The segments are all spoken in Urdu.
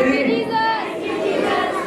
3,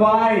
5,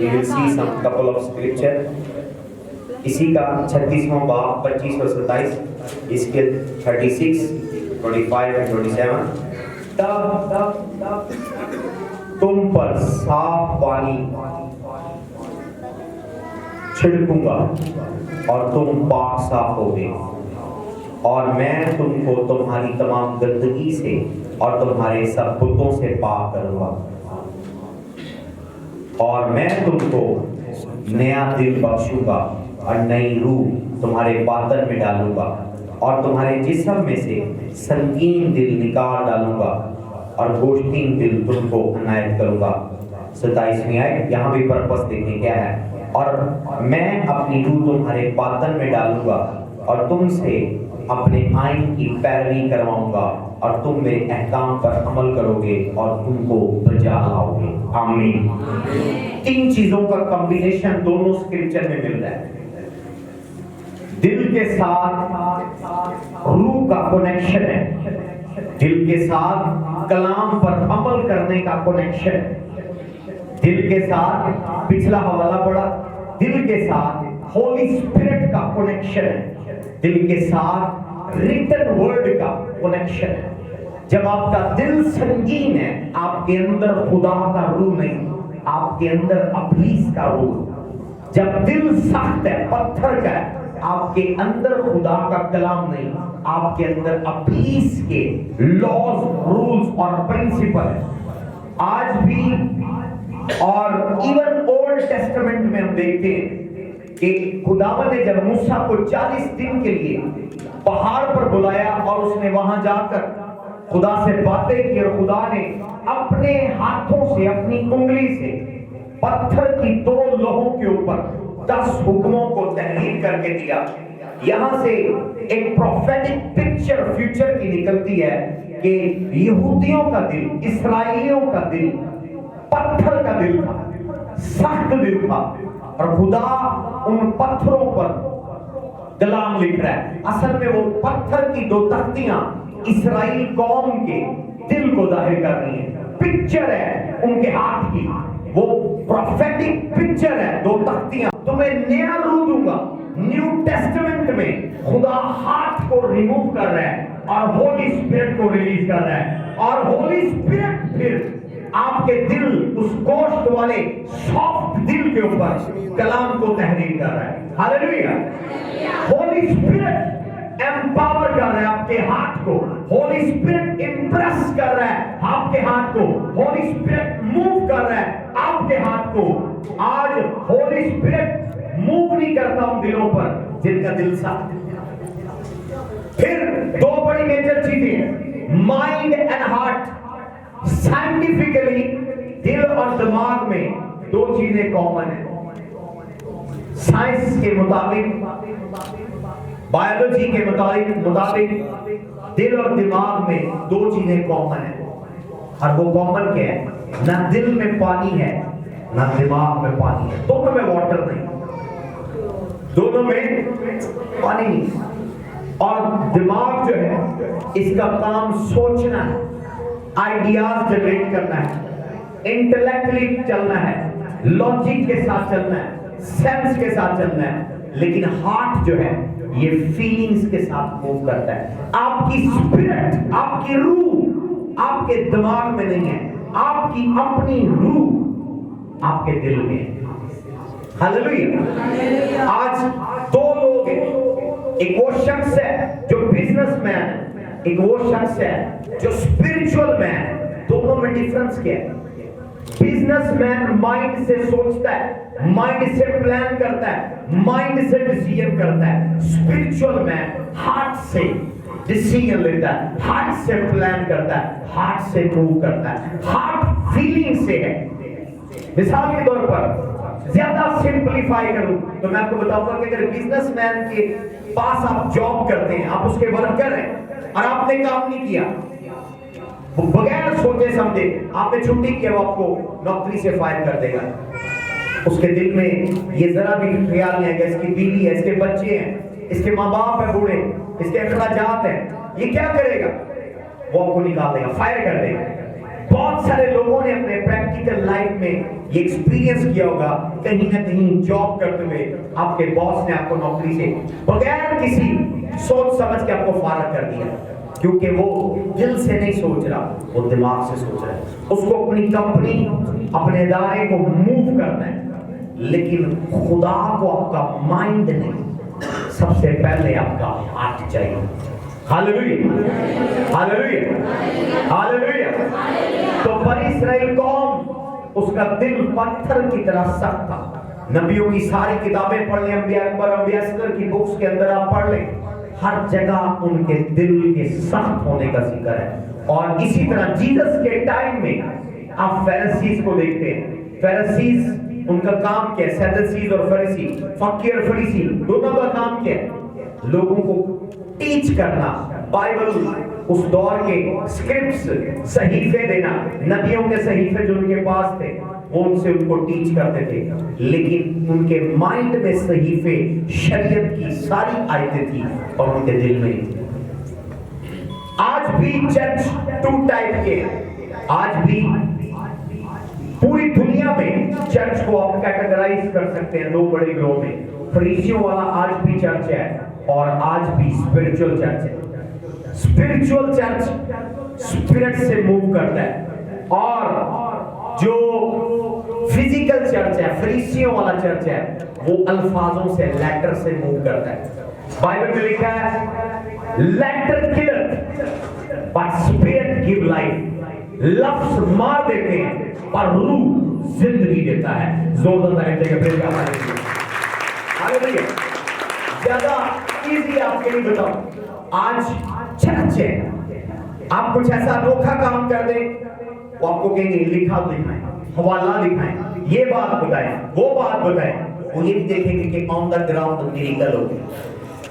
You will see some couple of scripture اسی کا 36واں باب 25 اور 27 اس کے 36 25 اور 27 تب تم پر صاف پانی چھڑکوں گا اور تم پاک صاف ہوگے، اور میں تم کو تمہاری تمام گندگی سے اور تمہارے سب بتوں سے پاک کروں گا، اور میں تم کو نیا دل بخشوں گا اور نئی روح تمہارے باطن میں ڈالوں گا، اور تمہارے جسم میں سے سنگین دل نکال ڈالوں گا اور گوشتین دل تم کو عنایت کروں گا۔ 27ویں آیت، یہاں بھی پرپس دیکھیں کیا ہے، اور میں اپنی روح تمہارے باطن میں ڈالوں گا اور تم سے اپنے آئین کی پیروی کرواؤں گا، اور تم میرے احکام پر عمل کرو گے اور تم کو بجا لاؤ گے۔ آمین۔ تین چیزوں کا کمبینیشن دونوں اسکرپچر میں مل رہا ہے، دل کے ساتھ روح کا کنیکشن ہے، دل کے ساتھ کلام پر عمل کرنے کا کنیکشن ہے، دل کے ساتھ پچھلا حوالہ پڑھا، دل کے ساتھ ہولی اسپرٹ کا کنیکشن ہے، دل کے ساتھ ریٹن ورڈ کا کنیکشن ہے۔ جب آپ کا دل سنگین ہے، آپ کے اندر خدا کا روح نہیں، آپ کے اندر ابلیس کا روح۔ جب دل سخت ہے، پتھر کا ہے، آپ کے اندر خدا کا کلام نہیں، آپ کے اندر ابلیس کے لاز، رولز اور پرنسپل ہے۔ آج بھی اور ایون اولڈ ٹیسٹمنٹ میں ہم دیکھتے ہیں کہ خداوند نے جب موسیٰ کو 40 دن کے لیے پہاڑ پر بلایا اور اس نے وہاں جا کر خدا سے باتیں کی، اور خدا نے اپنے ہاتھوں سے، اپنی انگلی سے پتھر کی 2 لوہوں کے اوپر 10 حکموں کو تحریر کر کے دیا۔ یہاں سے ایک پروفیٹک پکچر فیوچر کی نکلتی ہے کہ یہودیوں کا دل، اسرائیلیوں کا دل پتھر کا دل تھا، سخت دل تھا، اور خدا ان پتھروں پر کلام لکھ رہا ہے۔ اصل میں وہ پتھر کی 2 تختیاں اسرائیل قوم کے دل کو ظاہر کر رہی ہیں، پکچر ہے ان کے ہاتھ کی، وہ پروفیٹک پکچر ہے 2 تختیاں۔ تمہیں نیا روح دوں گا۔ نیو ٹیسٹمنٹ میں خدا ہاتھ کو ریموو کر رہا ہے اور ہولی اسپرٹ کو ریلیز کر رہا ہے، اور ہولی اسپرٹ پھر آپ کے دل، اس گوشت والے سافٹ دل کے اوپر کلام کو تحریر کر رہا ہے۔ ہاللیلویہ۔ ہولی اسپرٹ ایمپاور کر رہا ہے آپ کے ہاتھ کو، ہولی اسپرٹ امپریس کر رہا ہے آپ کے ہاتھ کو، ہولی اسپرٹ موو کر رہا ہے آپ کے ہاتھ کو۔ آج ہولی اسپرٹ موو نہیں کرتا ان دلوں پر جن کا دل سخت ہے۔ پھر 2 بڑی میجر چیزیں ہیں، مائنڈ اینڈ ہارٹ۔ سائنٹیفکلی دل اور دماغ میں 2 چیزیں کامن ہیں۔ سائنس کے مطابق، بایولوجی کے مطابق دل اور دماغ میں 2 چیزیں کامن ہیں، اور وہ کامن کیا ہے؟ نہ دل میں پانی ہے نہ دماغ میں پانی ہے، دونوں میں واٹر نہیں، دونوں میں پانی نہیں۔ اور دماغ جو ہے اس کا کام سوچنا ہے، آئیڈیاز جنریٹ کرنا ہے، انٹلیکچولی چلنا ہے، لاجک کے ساتھ چلنا ہے، سینس کے ساتھ چلنا ہے، لیکن ہارٹ جو ہے یہ فیلنگز کے ساتھ موو کرتا ہے۔ آپ کی اسپرٹ، آپ کی روح آپ کے دماغ میں نہیں ہے، آپ کی اپنی روح آپ کے دل میں ہے۔ ہاللیلویہ۔ آج 2 لوگ ہیں، ایک وہ شخص ہے جو بزنس مین ہے، ایک وہ شخص ہے جو اسپرچول مین۔ دونوں میں ڈیفرنس کیا ہے؟ بزنس مین مائنڈ سے سوچتا ہے، مائنڈ سے پلان کرتا ہے، مائنڈ سے ڈیسیژن کرتا ہے۔ اسپرچول مین ہارٹ سے ڈیسیژن لیتا ہے، ہارٹ سے پلان کرتا ہے، ہارٹ سے موو کرتا ہے، ہارٹ فیلنگ سے ہے۔ مثال کے طور پر زیادہ سمپلیفائی کروں تو میں آپ کو بتاؤں گا کہ اگر بزنس مین کے پاس آپ جاب کرتے ہیں، آپ اس کے ورکر ہیں، اور آپ نے کام نہیں کیا، بغیر سوچے سمجھے آپ نے چھٹی کیا، وہ آپ کو نوکری سے فائر کر دے گا۔ اس کے دل میں یہ ذرا بھی خیال نہیں ہے کہ اس کی بیوی ہے، اس کے بچے ہیں، اس کے ماں باپ ہیں بوڑھے، اس کے اخراجات ہیں، یہ کیا کرے گا؟ وہ آپ کو نکال دے گا، فائر کر دے گا۔ بہت سارے لوگوں نے اپنے پریکٹیکل لائف میں یہ ایکسپیرینس کیا ہوگا کہیں نہ کہیں جاب کرتے ہوئے آپ کے باس نے آپ کو نوکری سے بغیر کسی سوچ سمجھ کے آپ کو فارغ کر دیا، کیونکہ وہ دل سے نہیں سوچ رہا، وہ دماغ سے سوچ رہا ہے، اس کو اپنی کمپنی اپنے ادارے کو موو کرنا ہے، لیکن خدا کو آپ کا مائنڈ نہیں، سب سے پہلے آپ کا ہارٹ چاہیے۔ ہاللیلویہ ہاللیلویہ ہاللیلویہ۔ تو بنی اسرائیل قوم اس کا دل پتھر کی طرح سخت تھا۔ نبیوں کی ساری کتابیں پڑھ لیں، انبیاء اکبر انبیاء اصغر کی بکس کے اندر آپ پڑھ لیں، ہر جگہ ان کے دل کے سخت ہونے کا ذکر ہے۔ اور اسی طرح جیسس کے ٹائم میں آپ فریسیز کو دیکھتے ہیں، فریسیز ان کا کام کیا ہے؟ سیدوسیز اور فریسی، فقی اور فریسی دونوں کا کام کیا ہے؟ لوگوں کو ٹیچ کرنا، بائبل اس دور کے سکرپٹس صحیفے دینا، نبیوں کے صحیفے جو ان کے پاس تھے وہ ان سے ان کو ٹیچ کرتے تھے، لیکن ان کے مائنڈ میں صحیفے شریعت کی ساری آیتیں تھی اور ان کے دل میں نہیں تھی۔ آج بھی چرچ ٹو ٹائپ کے، آج بھی پوری دنیا میں چرچ کو آپ کیٹیگرائز کر سکتے ہیں دو بڑے گروہ میں، فریسیوں والا آج بھی چرچ ہے اور آج بھی اسپرچول چرچ ہے۔ اسپرچول چرچ اسپرٹ سے موو کرتا ہے، اور جو فزیکل چرچ ہے، فریسیوں والا چرچ ہے، وہ الفاظوں سے، لیٹر سے موو کرتا ہے۔ بائبل میں لکھا ہے letter killer but spirit give life, لفظ مار دیتے ہیں پر روح زندگی دیتا ہے۔ زوردار کہتے ہیں کہ پریز گاڈ، ہاللیلویہ۔ زیادہ ایزی آپ کے لیے بتاؤں، آج چرچ ہے، آپ کچھ ایسا انوکھا کام کر دیں وہ آپ کو کہیں گے لکھا دکھائیں، حوالہ دکھائیں، یہ بات بتائیں، وہ بات بتائیں، وہ یہ بھی دیکھیں گے کہ آن دا گراؤنڈ میریکل ہو گیا،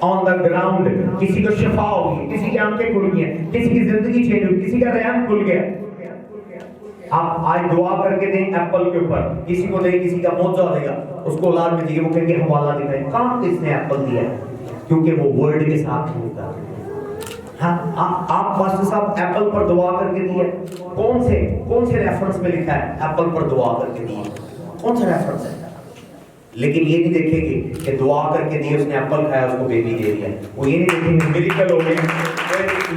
آن دا گراؤنڈ کسی کو شفا ہوگی، کسی کی آنکھیں کھل گئی ہیں، کسی کی زندگی چینج ہوئی، کسی کا رحم کھل گیا۔ آپ آج دعا کر کے دیں ایپل کے اوپر، کسی کو دیں، کسی کا معجزہ دے گا، اس کو اولاد میں دیے، وہ کہیں گے حوالہ دکھائیں، کہاں کس نے ایپل دیا ہے؟ کیونکہ وہ ورڈ کے ساتھ ہوتا ہے۔ ہاں آپ پاسٹر صاحب ایپل پر دعا کر کے دیے، کون سے ریفرنس میں لکھا ہے ایپل پر دعا کر کے دیے؟ کون سا ریفرنس ہے؟ لیکن یہ نہیں دیکھیں گے کہ دعا کر کے دیے، اس نے ایپل کھایا، اس کو بیبی دے دیا، وہ یہ نہیں دیکھیں گے میریکل ہو گیا،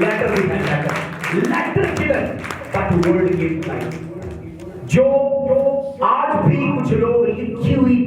لیٹر بھی ہے، letter killer but word give life. جو آج بھی کچھ لوگ لکھی ہوئی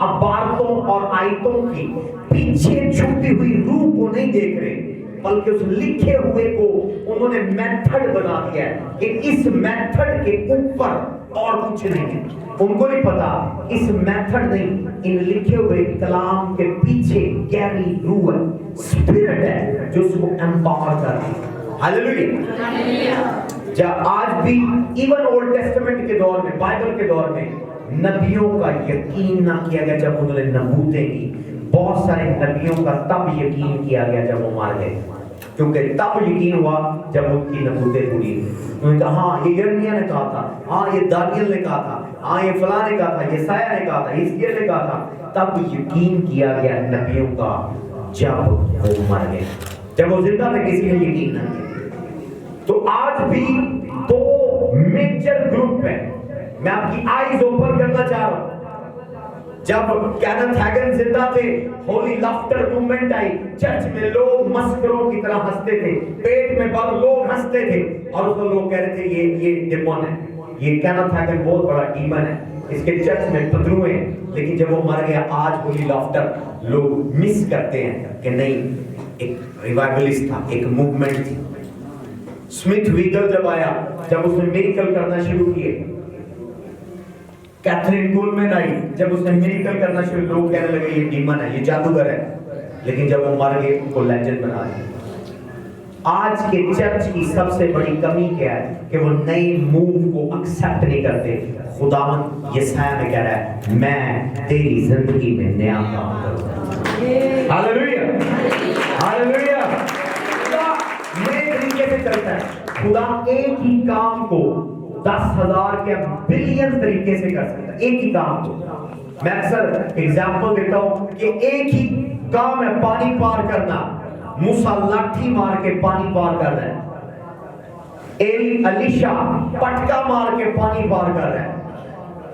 عبارتوں اور آیتوں کی پیچھے چھپی ہوئی روح کو نہیں دیکھ رہے، بلکہ اس لکھے ہوئے کو انہوں نے میتھڈ بنا دیا ہے کہ اس میتھڈ کے اوپر اور کچھ نہیں ہے۔ ان کو نہیں پتا اس میتھڈ نہیں، ان لکھے ہوئے کلام کے پیچھے گہری روح ہے، اسپرٹ ہے جو اس کو امپاور کرتی ہے۔ ہاللیلویہ۔ جب آج بھی ایون اولڈ ٹیسٹمنٹ کے دور میں، بائبل کے دور میں نبیوں کا یقین نہ کیا گیا جب انہوں نے نبوتیں کی، بہت سارے نبیوں کا تب یقین کیا گیا جب وہ مر گئے، کیونکہ تب یقین ہوا جب ان کی نبوتیں پوری ہوئی۔ انہوں نے کہا ہاں یہ یرمیا نے کہا تھا، ہاں یہ دانیل نے کہا تھا، ہاں یہ فلاں نے کہا تھا، یہ سایہ نے کہا تھا، حزقیل نے کہا تھا۔ تب یقین کیا گیا نبیوں کا جب وہ مر گئے، جب وہ زندہ تھے کسی نے یقین نہ کیا۔ تو آج بھی دو میجر گروپ ہیں، میں آپ کی آئیز اوپن کرنا چاہ رہا ہوں۔ جب کینتھ ہیگن زندہ تھے، ہولی لافٹر موومنٹ آئی، چرچ میں لوگ مسخروں کی طرح ہنستے تھے، پیٹ میں بند لوگ ہنستے تھے، اور اس کو لوگ کہہ رہے تھے یہ ڈیمون ہے، یہ کینتھ ہیگن بہت بڑا ڈیمن ہے، اس کے چرچ میں پدروے ہیں۔ لیکن جب وہ مر گیا، آج ہولی لافٹر لوگ مس کرتے ہیں کہ نہیں، ایک ریوائولسٹ تھا، ایک موومنٹ تھی۔ سمتھ ویگل جب آیا، جب اس نے میریکل کرنا شروع کیے، کیتھرین کولمن آئی، جب اس نے میریکل کرنا شروع، لوگ کہنے لگے یہ ڈیمن ہے، یہ جادوگر ہے۔ لیکن جب وہ مر گئے، ان کو لیجنڈ بنا دیا۔ آج کے چرچ کی سب سے بڑی کمی کیا ہے کہ وہ نئی موو کو ایکسپٹ نہیں کرتے۔ خداوند یسایہ میں کہہ رہا ہے میں تیری زندگی میں نیا کام کروں گا۔ ہاللیلویہ ہاللیلویہ۔ خدا نئے طریقے سے کرتا ہے۔ خدا ایک ہی کام کو 10,000 کے بلین طریقے سے کر سکتا ہے، ایک ہی کام کو۔ میں اکثر ایگزامپل دیتا ہوں کہ ایک ہی کام ہے پانی پار کرنا۔ موسیٰ لاٹھی مار کے پانی پار کر رہا ہے، علیشا پٹکا مار کے پانی پار کر رہا ہے۔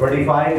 25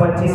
25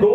2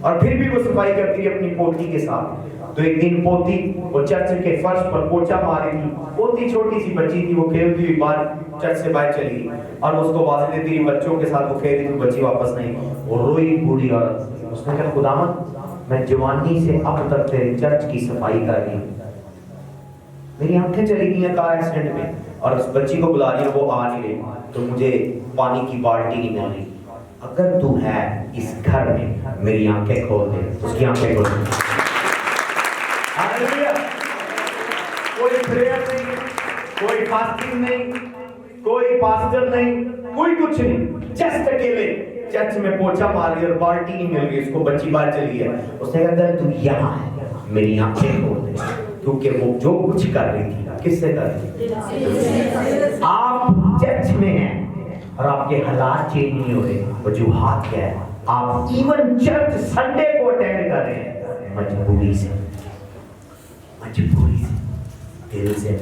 اور پھر بھی وہ صفائی کرتی رہی اپنی پوتی کے ساتھ. تو ایک دن پوتی وہ چرچ کے فرش پر پوچھا مار رہی تھی. پوتی چھوٹی سی بچی تھی, وہ کھیلتی ہوئی باہر چرچ سے باہر چلی گئی اور اس کو آواز دیتی رہی بچوں کے ساتھ وہ کھیل رہی تھی, بچی واپس نہیں. وہ روئی بوڑھی عورت. اس نے کہا خداوند میں جوانی سے اب تک تیرے چرچ کی صفائی کر رہی ہوں, میری آنکھیں چلی گئی ہیں کار ایکسیڈنٹ میں, اور اس بچی کو بلا رہی ہے وہ آ نہیں رہی, تو مجھے پانی کی بالٹی نہیں مل رہی. اگر تو ہے اس گھر میں میری آنکھیں کھول دے. اس کی آنکھیں کھول دے. ہاللیلویا. کوئی پریئر نہیں, کوئی فاسٹنگ نہیں, کوئی پاسٹر نہیں, کوئی کچھ نہیں, جسٹ اکیلے چرچ میں پوچھا مار رہی اور بالٹی نہیں مل گئی. اس کو بچی باہر چلی ہے. اس نے کہا تو یہاں ہے میری آنکھیں کھول دے, کیونکہ وہ جو کچھ کر رہی تھی کس سے کر رہی تھی؟ آپ چرچ میں ہیں اور آپ کے حالات چینج نہیں ہو رہے. وجوہات کیا ہے؟ آپ ایون چرچ سنڈے کو اٹینڈ کر رہے ہیں مجبوری سے, مجبوری سے, دل سے.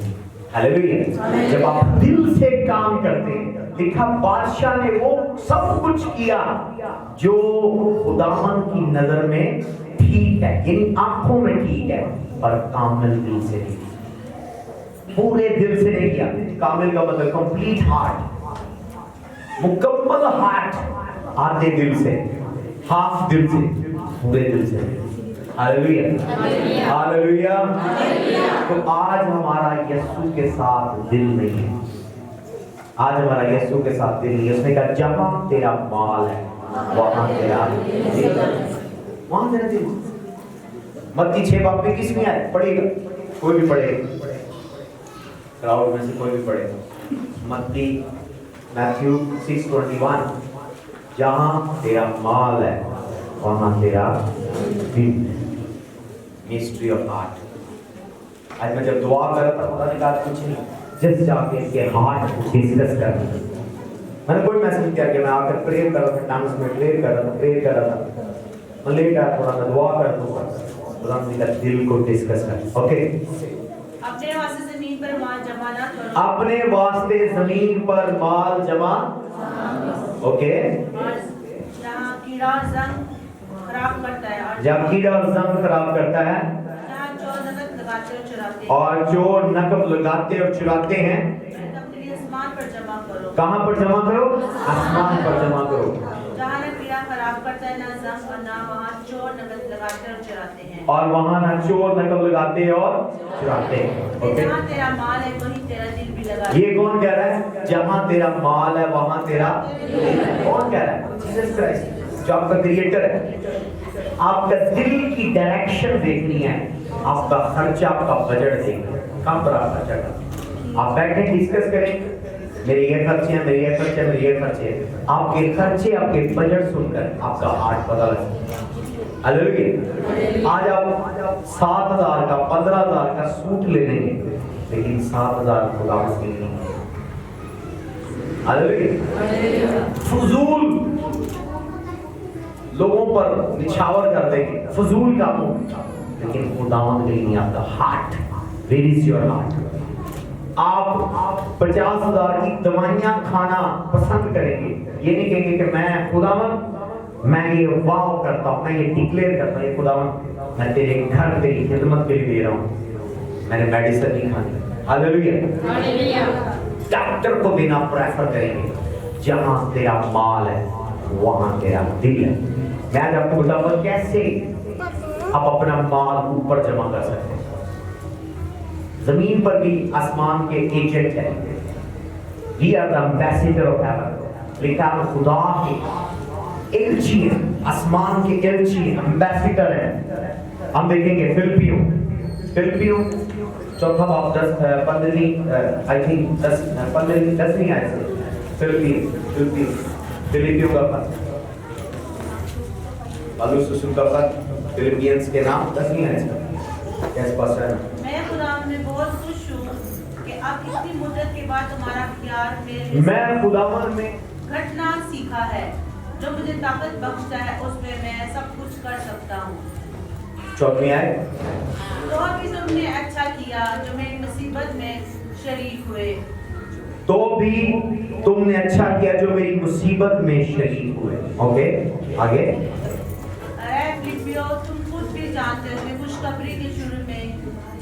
ہاللیلویا. جب آپ دل سے کام کرتے ہیں, لکھا بادشاہ نے وہ سب کچھ کیا جو خداوند کی نظر میں ٹھیک ہے, یعنی آنکھوں میں ٹھیک ہے, پر کامل دل سے نہیں, پورے دل سے نہیں کیا. کامل کا مطلب کمپلیٹ ہارٹ, مکمل ہارٹ, آدھے دل سے, ہاف دل سے, پورے دل سے. ہاللیلویا, ہاللیلویا. تو آج ہمارا یسوع کے ساتھ دل نہیں ہے, آج ہمارا یسوع کے ساتھ دل نہیں ہے. اس نے کہا جہاں تیرا مال ہے وہاں تیرا دل, وہاں تیرا دل. متی 6 باب میں کس میں آئے پڑھے گا؟ کوئی بھی پڑھے گا, کراؤڈ میں سے کوئی بھی پڑھے گا. متی میتھیو 6:21, جہاں تیرا مال ہے وہاں تیرا دل. Mystery of heart. آج میں جب دعا کر رہا تھا خدا نے کہا کچھ نہیں, جس جا کے ہارٹ ڈسکس کر. میں نے کوئی میسج کیا کہ میں آ کر پریئر کر رہا تھا, ٹائمس میں پریئر کر رہا تھا, میں لیٹ آیا تھوڑا, میں دعا کر دوں گا, خدا نے کہا دل کو ڈسکس کر. اوکے, اپنے واسطے زمین پر مال جمع نہ کرو, اپنے واسطے زمین پر مال جمع. اوکے, جہاں کیڑا اور زنگ خراب کرتا ہے, جب کیڑا اور زنگ خراب کرتا ہے, جہاں چور نقب لگاتے اور چراتے, اور جو نقب لگاتے اور چراتے ہیں, اپنے لیے آسمان پر جمع کرو. کہاں پر جمع کرو؟ آسمان پر جمع کرو. جہاں نہ کیڑا خراب کرتا ہے, نہ زنگ, اور نہ وہاں چور نقب لگاتے اور چراتے ہیں, اور وہاں نہ چور نقب لگاتے اور چراتے ہیں. جہاں تیرا مال ہے وہیں تیرا دل بھی لگا. یہ کون کہہ رہا ہے؟ جہاں تیرا مال ہے وہاں تیرا. کون کہہ رہا ہے؟ جیسس کرائسٹ, جو آپ کا کریٹر ہے. آپ کا دل کی ڈائریکشن دیکھنی ہے, آپ کا خرچہ, آپ کا بجٹ دیکھنا ہے, کہاں پر آپ خرچہ کریں. آپ بیٹھیں ڈسکس کریں, میرے یہ خرچے ہیں, میرے یہ خرچے ہیں, میرے یہ خرچے ہیں. آپ کے خرچے, آپ کے بجٹ سن کر آپ کا ہارٹ پتہ لگتا ہے. ہاللیلویا. آج آپ 7,000 کا 15,000 کا سوٹ لے لیں گے, لیکن 7,000 خدا کے لیے نہیں. ہاللیلویا. فضول لوگوں پر نچھاور کر دیں گے, فضول کاموں, لیکن خداوند کے لیے آپ کا heart. Where is your heart? آپ 50,000 کی دوائیاں کھانا پسند کریں گے, یہ نہیں کہیں گے کہ میں خداوند میں یہ واو کرتا ہوں, میں یہ ڈکلیئر کرتا ہوں, یہ خداوند میں تیرے گھر تیری خدمت کے لیے دے رہا ہوں, میں نے میڈیسن نہیں کھانی. ہاللیلویا. ڈاکٹر کو دینا پریفر کریں گے. جہاں تیرا مال ہے وہاں تیرا دل ہے. میں آج آپ کو بتاؤں کیسے آپ اپنا مال اوپر جمع کر سکتے ہیں. زمین پر بھی آسمان کے ایجنٹ ہیں. We are the ambassador of heaven. لکھا ہے خدا کے ایلچی ہیں, آسمان کے ایلچی ہیں, امبیسیڈر ہیں. ہم دیکھیں گے فلپیو 4 باب 15 آئی تھنک 10 آئے تھے. فلپیو کا خط, پالوس رسول کا خط, فلپینس کے نام 10 آئے تھے. کیسے پاس ہے؟ میں خدا میں بہت خوش ہوں کہ اب اتنی مدت کے بعد تمہارا پیار میرے میں خداوند میں گھٹنا سیکھا ہے. جو مجھے طاقت بخشتا ہے اس میں سب کچھ کر سکتا ہوں. 4 آئے. تو بھی تم نے اچھا کیا جو میری مصیبت میں شریک ہوئے. تو بھی تم نے اچھا کیا جو میری مصیبت میں شریک ہوئے. اوکے, آگے.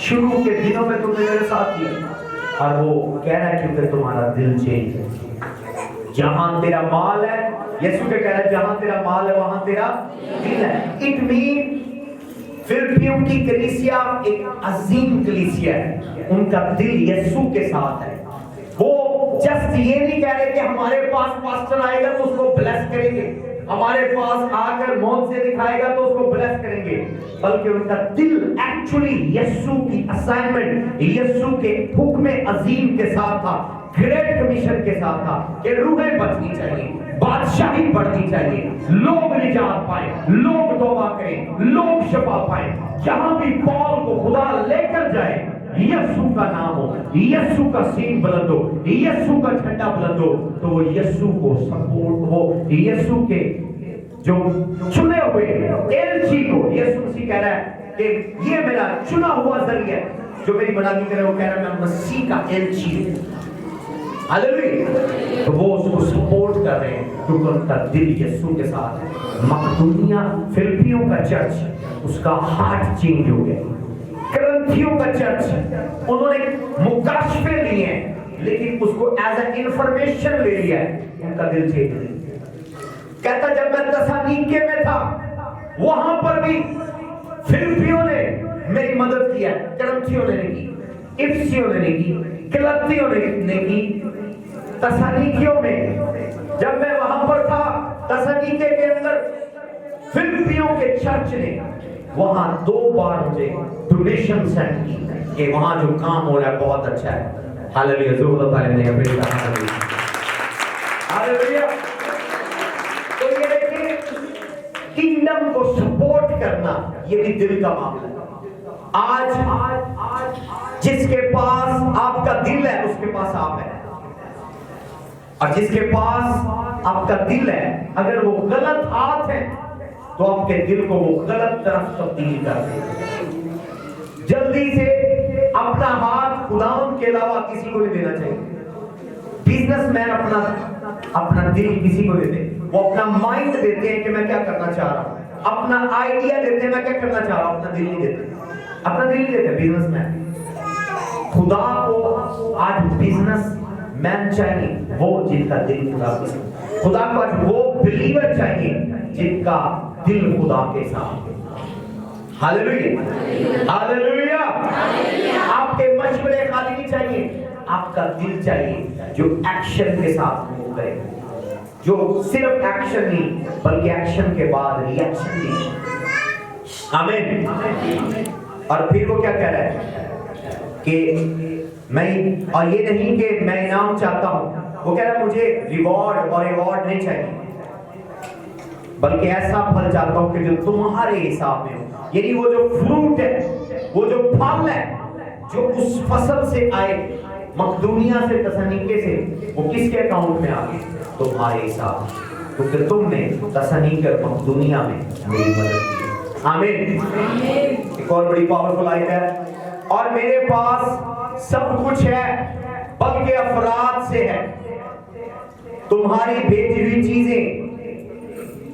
شروع کے دنوں میں تم نے میرے ساتھ کیا. اور وہ کہہ رہا ہے کیونکہ تمہارا دل چینج ہے. جہاں تیرا مال ہے, یسوع کے کہہ رہا ہے جہاں تیرا مال ہے وہاں تیرا دل ہے. اٹ مین فلپیوں کی کلیسیا ایک عظیم کلیسیا ہے, ان کا دل یسوع کے ساتھ ہے. وہ جسٹ یہ نہیں کہہ رہے کہ ہمارے پاس پاسٹر آئے گا تو اس کو بلیس کریں گے, ہمارے پاس آ کر موت سے دکھائے گا تو اس کو بلیس کریں گے, بلکہ ان کا دل ایکچولی یسوع کی اسائنمنٹ, یسوع کے حکم عظیم کے ساتھ تھا, گریٹ کمیشن کے ساتھ تھا کہ روحیں بچنی چاہیے, بادشاہی بڑھنی چاہیے, لوگ نجات پائیں, لوگ توبہ کریں, لوگ شفا پائیں. جہاں بھی پال کو خدا لے کر جائے یسوع کا نام ہو, یسوع کا سین بلند ہو, یسوع کا جھنڈا بلند ہو, تو وہ یسوع کو سپورٹ ہو, یسوع کے جو چنے ہوئے ایلچی کو, یسوع مسیح کہہ رہا ہے کہ یہ میرا چنا ہوا ذریعہ ہے, جو میری بڑائی کرے وہ کہہ رہا ہے میں مسیح کا ایلچی ہوں. ہاللیلویہ. تو وہ اس کو سپورٹ کر رہے ہیں کیونکہ ان کا دل یسوع کے ساتھ ہے. مقدونیہ فلپیوں کا چرچ, اس کا ہارٹ چینج ہو گیا. کرنتھیوں کا چرچ, انہوں نے مکاشفے لیے ہیں لیکن اس کو ایز اے انفارمیشن لے لیا ہے, ان کا دل چینج نہیں. کہتا جب میں تسالونیکے میں تھا وہاں پر بھی فلپیوں نے میری مدد کیا, کرنتھیوں نے نہیں کی, افسیوں نے نہیں کی, گلاطیوں نے کی. تسالونیکیوں میں جب میں وہاں پر تھا تسالونیکے کے اندر, فلپیوں کے چرچ نے وہاں 2 بار مجھے ڈونیشن سینڈ کی کہ وہاں جو کام ہو رہا ہے بہت اچھا ہے. ہاللیلویہ. ضرور اللہ تعالیٰ نے اپنے ہاللیلویہ. تو یہ دیکھیں کنگڈم کو سپورٹ کرنا یہ بھی دل کا معاملہ ہے. آج جس کے پاس آپ کا دل ہے اس کے پاس آپ ہے, اور جس کے پاس آپ کا دل ہے اگر وہ غلط ہاتھ ہے تو آپ کے دل کو وہ غلط طرف تبدیل کر دے. جلدی سے اپنا ہاتھ خداوند کے علاوہ کسی کو نہیں دینا چاہیے. بزنس مین اپنا دل کسی کو دیتے, وہ اپنا مائنڈ دیتے ہیں کہ میں کیا کرنا چاہ رہا ہوں, اپنا آئیڈیا دیتے ہیں میں کیا کرنا چاہ رہا ہوں, اپنا دل نہیں دیتے, اپنا دل نہیں دیتے بزنس مین. خدا کو آج بزنس مین چاہیے وہ جن کا دل خدا کے ساتھ, خدا کو آج وہ بلیور چاہیے جن کا دل خدا کے ساتھ. ہاللیلویہ. ہاللیلویہ. آپ کے مشورے خالی نہیں چاہیے, آپ کا دل چاہیے جو ایکشن کے ساتھ موو کرے, جو صرف ایکشن نہیں بلکہ ایکشن کے بعد ری ایکشن بھی. آمین. اور پھر وہ کیا کہہ رہا ہے کہ میں, اور یہ نہیں کہ میں انعام چاہتا ہوں, وہ کہہ رہا ہے مجھے ریوارڈ اور ایوارڈ نہیں چاہیے بلکہ ایسا پھل چاہتا ہوں کہ جو تمہارے حساب میں ہو. یعنی وہ جو فروٹ ہے, وہ جو پھل ہے جو اس فصل سے آئے مقدونیہ سے, تسالونیکے سے, وہ کس کے اکاؤنٹ میں آ گئے, تمہارے حساب, کیونکہ تم نے تسالونیکے اور مقدونیہ میں میری مدد کی. آمین. ایک اور بڑی پاورفل آیت ہے, اور میرے پاس سب کچھ ہے بلکہ افراد سے ہے. تمہاری بھیجی ہوئی چیزیں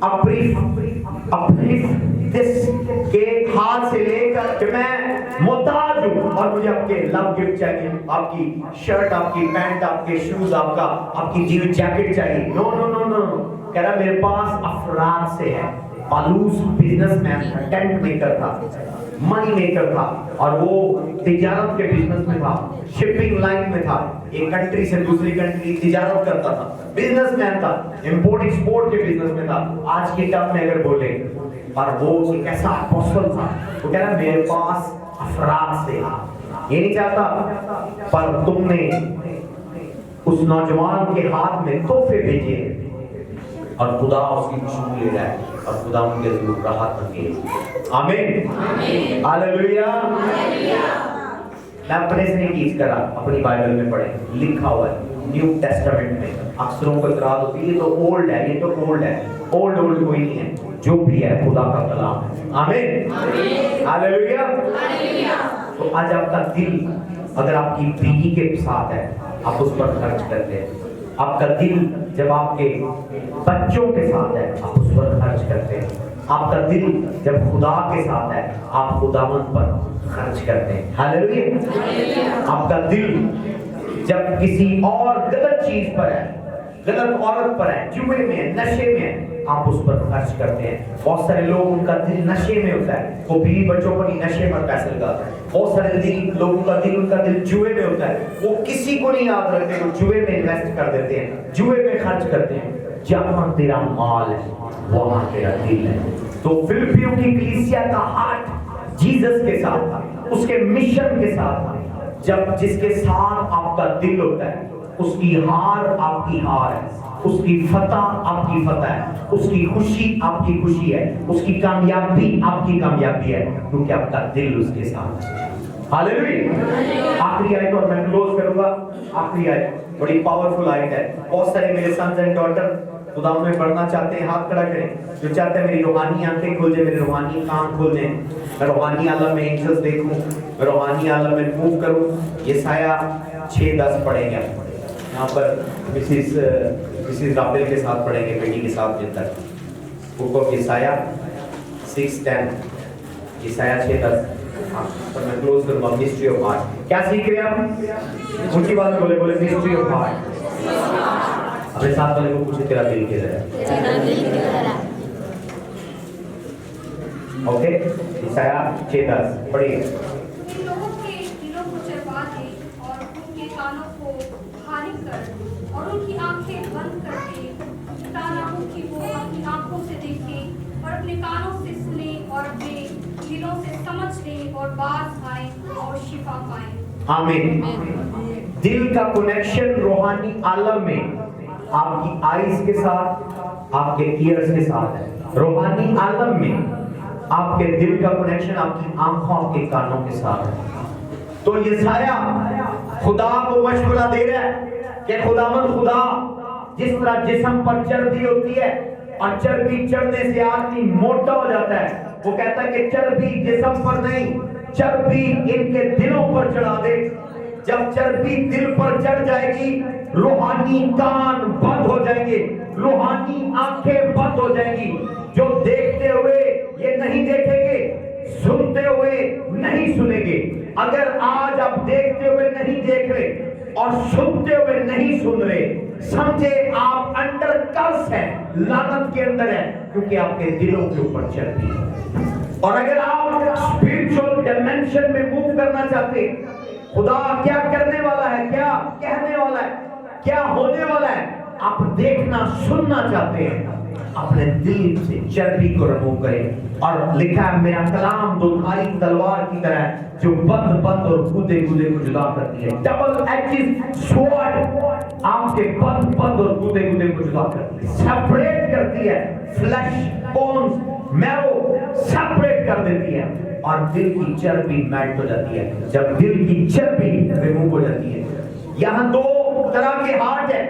اپنی کے ہاتھ سے لے کر کہ میں محتاج ہوں اور مجھے آپ کے لو گفٹ چاہیے, آپ کی شرٹ, آپ کی پینٹ, آپ کے شوز, آپ کی جیو جیکٹ چاہیے. نو نو نو نو, کہہ رہا میرے پاس افراد سے ہے. پالوس بزنس مین تھا, ٹینٹ میکر تھا, منی میکر تھا, اور وہ تجارت کے بزنس میں تھا, شپنگ لائن میں تھا, ایک کنٹری سے دوسری کنٹری تجارت کرتا تھا, بزنس مین تھا, امپورٹ ایکسپورٹ کے بزنس میں تھا. آج کے ٹائم میں اگر بولے, اور وہ ایک ایسا اپوسٹل تھا, وہ کہہ رہا میرے پاس افراد سے, یہ نہیں چاہتا, پر تم نے اس نوجوان کے ہاتھ میں تحفے بھیجے اور خدا اس کی خوشبو لے رہا ہے اور خدا ان کے ضرور راحت بنگے. آمین. ہاللیلویہ. میں اپنے سے نہیں چیز کرا, اپنی بائبل میں پڑھیں, لکھا ہوا ہے نیو ٹیسٹمنٹ میں. اکثروں کو اعتراض ہوتی ہے یہ تو اولڈ ہے, یہ تو اولڈ ہے. اولڈ کوئی نہیں ہے, جو بھی ہے خدا کا کلام ہے. آمین. ہاللیلویہ. تو آج آپ کا دل اگر آپ کی بیوی کے ساتھ ہے آپ اس پر خرچ کرتے ہیں, آپ کا دل جب آپ کے بچوں کے ساتھ ہے آپ اس پر خرچ کرتے ہیں, آپ کا دل جب خدا کے ساتھ ہے آپ خداوند پر خرچ کرتے ہیں. ہاللیلویہ. آپ کا دل جب کسی اور غلط چیز پر ہے, غلط عورت پر ہے, جوئے میں ہے, نشے میں ہے, آپ اس پر خرچ کرتے ہیں. بہت سارے لوگ ان کا دل نشے میں ہوتا ہے, وہ بیوی بچوں پر ہی نشے پر پیسے لگاتے ہیں. بہت سارے لوگوں کا دل ان کا دل جوئے میں ہوتا ہے, وہ کسی کو نہیں یاد رکھتے, وہ جوئے میں انویسٹ کر دیتے ہیں, جوئے میں خرچ کرتے ہیں. جہاں تیرا مال ہے وہاں تیرا دل ہے. تو فلپیوں کی کلیسیا کا ہارٹ جیسس کے ساتھ تھا, اس کے مشن کے ساتھ تھا. جب جس کے ساتھ آپ کا دل ہوتا ہے اس کی ہار آپ کی ہار ہے, اس کی فتح آپ کی فتح ہے, اس کی خوشی آپ کی خوشی ہے, اس کی کامیابی آپ کی کامیابی ہے, کیونکہ آپ کا دل اس کے ساتھ ہے. ہاللیلویہ. آخری آیت اور میں کلوز کروں گا. آخری آیت بڑی پاورفل آیت ہے. بہت سارے میرے سنز اینڈ ڈاٹر خدا میں پڑھنا چاہتے ہیں, ہاتھ کھڑا کریں. جو چاہتے ہیں میری روحانی آنکھیں کھل جائیں, میرے روحانی کان کھل جائیں, میں روحانی عالم میں اینجلز دیکھوں, میں روحانی عالم میں موو کروں. یسایہ 6:10 پڑھیں گے یہاں پر. مسز رابل کے ساتھ پڑھیں گے, بیٹی کے ساتھ مل کر. Book of یسایہ 6:10, یسایہ 6:10. پر میں کلوز کروں گا. Mystery of heart. کیا سیکھ رہے ہیں آپ؟ اونچی بات بولے مسٹری آف ہارٹ. اپنے ساتھ والے کو پوچھے تیرا دل کدھر ہے. اوکے, یسایہ 6:10 پڑھیے. ان لوگوں کے دلوں کو چروا دے اور ان کے کانوں کو بھاری کر اور ان کی آنکھیں بند کر دے, تاکہ ان کی وہ اپنی آنکھوں سے دیکھیں اور اپنے کانوں سے سنیں اور اپنے دلوں سے سمجھ لیں اور باز آئیں اور شفا پائیں. آمین. دل کا کنیکشن روحانی عالم میں آپ کی آئیز کے ساتھ, آپ کے ایئرز کے ساتھ ہے. روحانی عالم میں آپ کے دل کا کنیکشن آپ کی آنکھوں, آپ کے کانوں کے ساتھ ہے. تو یسایہ خدا کو مشورہ دے رہا ہے کہ خداوند خدا, جس طرح جسم پر چربی ہوتی ہے اور چربی چڑھنے سے آدمی موٹا ہو جاتا ہے, وہ کہتا ہے کہ چربی جسم پر نہیں, چربی ان کے دلوں پر چڑھا دے. جب چربی دل پر چڑھ جائے گی روحانی کان بند ہو جائیں گے, روحانی آنکھیں بند ہو جائیں گی. جو دیکھتے ہوئے یہ نہیں دیکھیں گے, سنتے ہوئے نہیں سنیں گے. اگر آج آپ دیکھتے ہوئے نہیں دیکھ رہے اور سنتے ہوئے نہیں سن رہے, سمجھے آپ انڈر کرس ہیں, لعنت کے اندر ہیں, کیونکہ آپ کے دلوں کے اوپر چربی ہے. اور اگر آپ اسپرچوئل ڈائمینشن میں موو کرنا چاہتے, خدا کیا کرنے والا ہے, کیا کہنے والا ہے, کیا ہونے والا ہے, آپ دیکھنا سننا چاہتے ہیں, اپنے دل سے چربی کو رموو کریں. اور لکھا ہے میرا کلام دودھاری تلوار کی طرح ہے جو بند بند اور گودے گودے کو جدا کرتی ہے. ڈبل ایجز سوارڈ آپ کے بند بند اور گودے گودے کو جدا کرتی ہے, سیپریٹ کرتی ہے. فلیش, بونز, میرو سیپریٹ کر دیتی ہے اور دل کی چربی میلٹ ہو جاتی ہے. جب دل کی چربی ریموو ہو جاتی ہے. یہاں دو طرح کے ہارٹ ہے.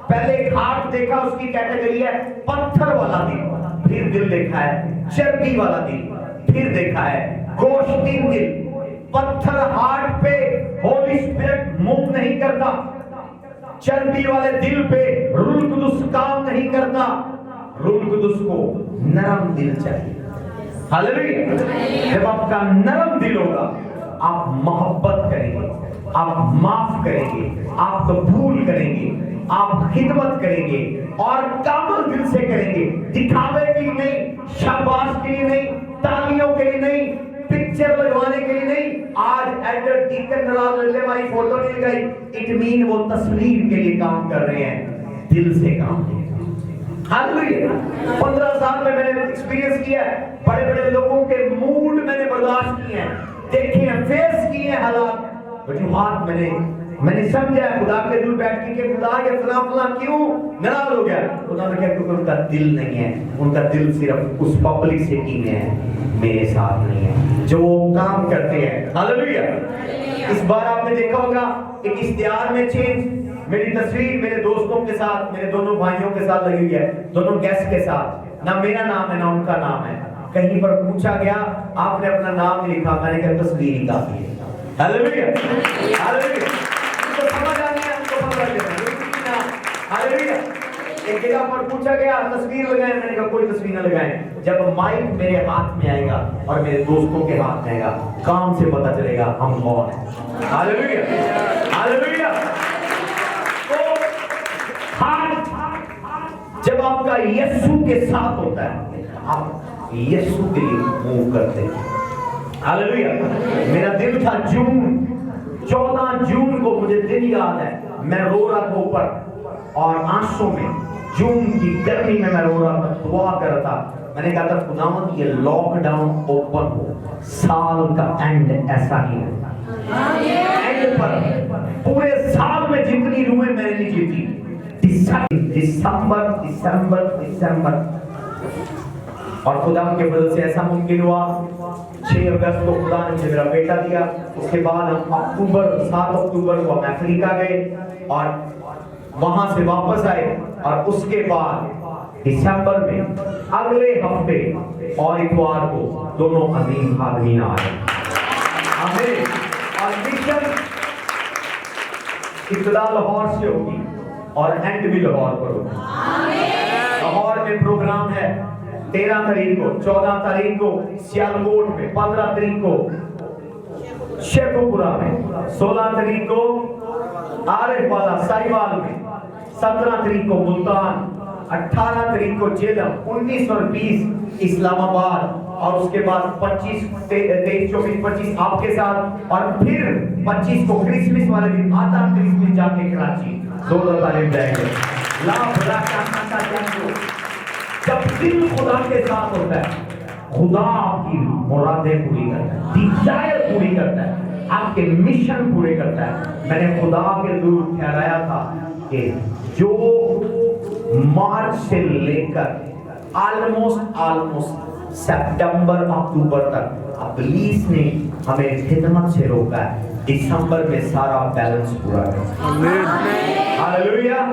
پہلے ایک ہارٹ دیکھا, اس کی کیٹیگری ہے پتھر والا دل, پھر دل دیکھا ہے چربی والا دل, پھر دیکھا ہے گوشتین دل. پتھر ہارٹ پہ ہولی اسپرٹ موو نہیں کرتا, چربی والے دل پہ روح القدس کام نہیں کرتا. روح القدس کو نرم دل چاہیے. ہاللیلویہ. جب آپ کا نرم دل ہوگا آپ محبت کریں گے, آپ معاف کریں گے, آپ قبول کریں گے, آپ خدمت کریں گے اور کامل دل سے کریں گے. دکھاوے کے لیے نہیں, شاباش کے لیے نہیں, تالیوں کے لیے نہیں, پکچر لگوانے کے لیے نہیں. آج ایڈر ڈیکن نراز نے ہماری فوٹو نہیں لگائی, اٹ مین وہ تصویر کے لیے کام کر رہے ہیں, دل سے کام کریں. ہاللیلویہ. 15 سال میں نے ایکسپیرینس کیا ہے, بڑے بڑے لوگوں کے موڈ میں نے برداشت کیے ہیں, دیکھے ہیں, فیس کیے ہیں حالات, وجوہات میں نے سمجھا ہے. خدا کے دل بیٹھ کے کہ خدا یہ فلاں فلاں کیوں ناراض ہو گیا. خدا نے کہا کیونکہ ان کا دل نہیں ہے, ان کا دل صرف اس پبلسٹی میں ہے, میرے ساتھ نہیں ہے جو کام کرتے ہیں. ہاللیلویہ. اس بار آپ نے دیکھا ہوگا ایک اشتہار میں چینج, میری تصویر میرے دوستوں کے ساتھ, میرے دونوں بھائیوں کے ساتھ لگی ہوئی ہے, دونوں گیسٹ کے ساتھ. نہ میرا نام ہے نہ ان کا نام ہے. کہیں پر پوچھا گیا آپ نے اپنا نام نہیں لکھا, میں نے کہا تصویر ہی کافی ہے. ہاللیلویہ. ہاللیلویہ. تو سمجھ آ گیا, ہم کو پتہ چلا. ہاللیلویہ. ایک جگہ پر پوچھا گیا تصویر لگائیں, میں نے کہا کوئی تصویر نہ لگائیں. جب مائک میرے ہاتھ میں آئے گا اور میرے دوستوں کے ہاتھ میں آئے گا, کام سے پتہ چلے گا ہم کون ہیں. ہاللیلویا, ہاللیلویا. تو ہاتھ جب آپ کا یسوع کے ساتھ ہوتا ہے, آپ یسوع کے لیے موو کرتے ہیں. ہاللیلویا. میرا دل تھا جون 14 جون کو, مجھے دن یاد ہے, میں رو رہا تھا اوپر اور آنسوں میں, جون کی گرمی میں میں رو رہا تھا, دعا کر رہا تھا. میں نے کہا تھا خداوند یہ لاک ڈاؤن اوپن ہو, سال کا اینڈ ایسا ہی ہے. اینڈ پر پورے سال میں جتنی روحیں میں نے نہیں جیتی, دسمبر اور خدا کے فضل سے ایسا ممکن ہوا 6 اگست کو خدا نے مجھے میرا بیٹا دیا. اس کے بعد ہم 7 اکتوبر کو ہم افریقہ گئے اور وہاں سے واپس آئے, اور اس کے بعد دسمبر میں اگلے ہفتے اور اتوار کو دونوں عظیم آدمی آئے. آمین. اور مشن ابتدا لاہور سے ہوگی اور اینڈ بھی لاہور پر ہوگی. لاہور میں پروگرام ہے 13 تاریخ کو, 14 تاریخ کو سیالکوٹ میں, 15 تاریخ کو شیخو پورہ میں, 16 تاریخ کو عارف والا سائیوال میں, 17 تاریخ کو ملتان, 18 تاریخ کو جیلم, 19 اور 20 اسلام آباد, اور اس کے بعد 25 23 24 25 آپ کے ساتھ, اور پھر 25 کو کرسمس والے دن آتا کرسمس جا کے کراچی 2 تعلیم جائیں گے. لا بھلا کا جانو. جب دل خدا کے ساتھ ہوتا ہے, خدا آپ کی مرادیں پوری کرتا ہے, ڈیزائر پوری کرتا ہے, آپ کے مشن پورے کرتا ہے. میں نے خدا کے دور ٹھہرایا تھا کہ جو مارچ سے لے کر آلموسٹ سپٹمبر اکتوبر تک ابلیس نے ہمیں خدمت سے روکا ہے, دسمبر میں سارا بیلنس پورا کرتا ہے. ہاللیلویا.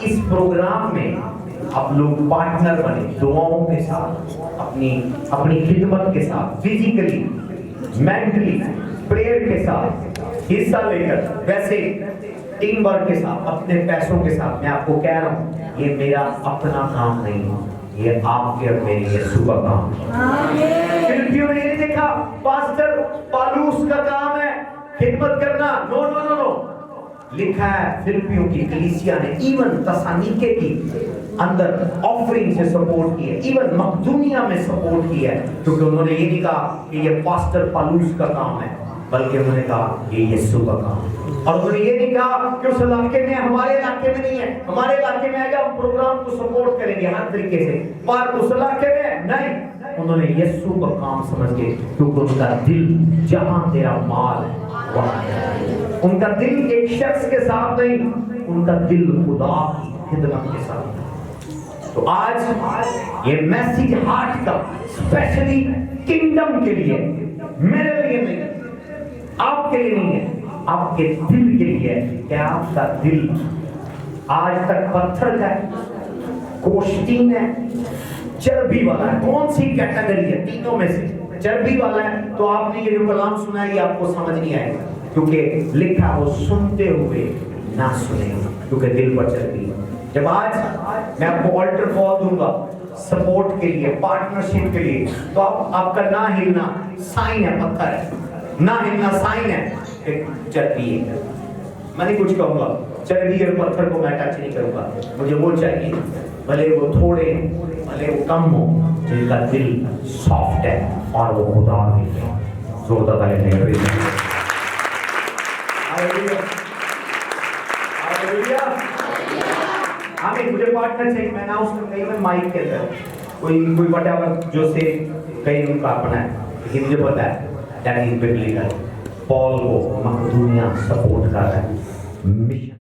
اس پروگرام میں آپ لوگ پارٹنر بنے, دعاؤں کے ساتھ, اپنی خدمت کے ساتھ, فزیکلی مینٹلی پریئر کے ساتھ حصہ لے کر, ویسے ٹیم ورک کے ساتھ, اپنے پیسوں کے ساتھ. میں آپ کو کہہ رہا ہوں یہ میرا اپنا کام نہیں, یہ آپ کے اور میرے یسوع کا کام ہے. فلپیوں نے یہ نہیں دیکھا پاسٹر پالوس کا کام ہے خدمت کرنا, نو نو نو نو. لکھا ہے فلپیوں کی کلیسیا نے ایون تسالونیکے کی اندر آفرنگ سے سپورٹ کی ہے, ایون مقدونیہ میں سپورٹ کی ہے, کیونکہ انہوں نے یہ نہیں کہا کہ یہ پاسٹر پالوس کا کام ہے, بلکہ انہوں نے کہا یہ یسوع کا کام ہے. اور انہوں نے یہ نہیں کہا کہ اس علاقے میں, ہمارے علاقے میں نہیں ہے, ہمارے علاقے میں آئے گا ہم پروگرام کو سپورٹ کریں گے ہر طریقے سے, پر اس علاقے میں نہیں. انہوں نے یسوع کا کام سمجھ کے, کیونکہ ان کا دل جہاں تیرا مال ہے وہاں ہے. ان کا دل ایک شخص کے ساتھ نہیں, ان کا دل خدا کی خدمت کے ساتھ. تو آج یہ میسیج ہارٹ کا اسپیشلی کنگڈم کے لیے, میرے لیے نہیں, آپ کے لیے نہیں ہے, آپ کے دل کے لیے ہے. کہ آپ کا دل آج تک پتھر کا ہے, کوشتین ہے, چربی والا ہے. کون سی کیٹیگری ہے تینوں میں سے؟ چربی والا ہے. تو آپ نے یہ جو کلام سنا ہے یہ آپ کو سمجھ نہیں آئے گا, کیونکہ لکھا وہ سنتے ہوئے نہ سنیں, کیونکہ دل پر چربی ہے. جب آج میں آپ کو آلٹر کال دوں گا سپورٹ کے لیے, پارٹنرشپ کے لیے, تو آپ کا نہ ہلنا سائن ہے, پتھر ہے, نہ ہلنا سائن ہے کہ چربی ہے. میں نہیں کچھ کہوں گا, چربی اور پتھر کو میں ٹچ نہیں کروں گا. مجھے وہ چاہیے, بھلے وہ تھوڑے بھلے وہ کم ہو, جن کا دل سافٹ ہے اور وہ خدا کے ہے. زوردار تعلیم دیں گے. ہمیں مجھے پارٹنر چاہیے. میں نہ اس میں کہیں میں مائک کے اندر کوئی وٹ ایور جو سے کہیں ان کا اپنا ہے, لیکن مجھے پتا ہے دیٹ از ببلیکل. پال کو مقدونیہ سپورٹ کر رہا ہے.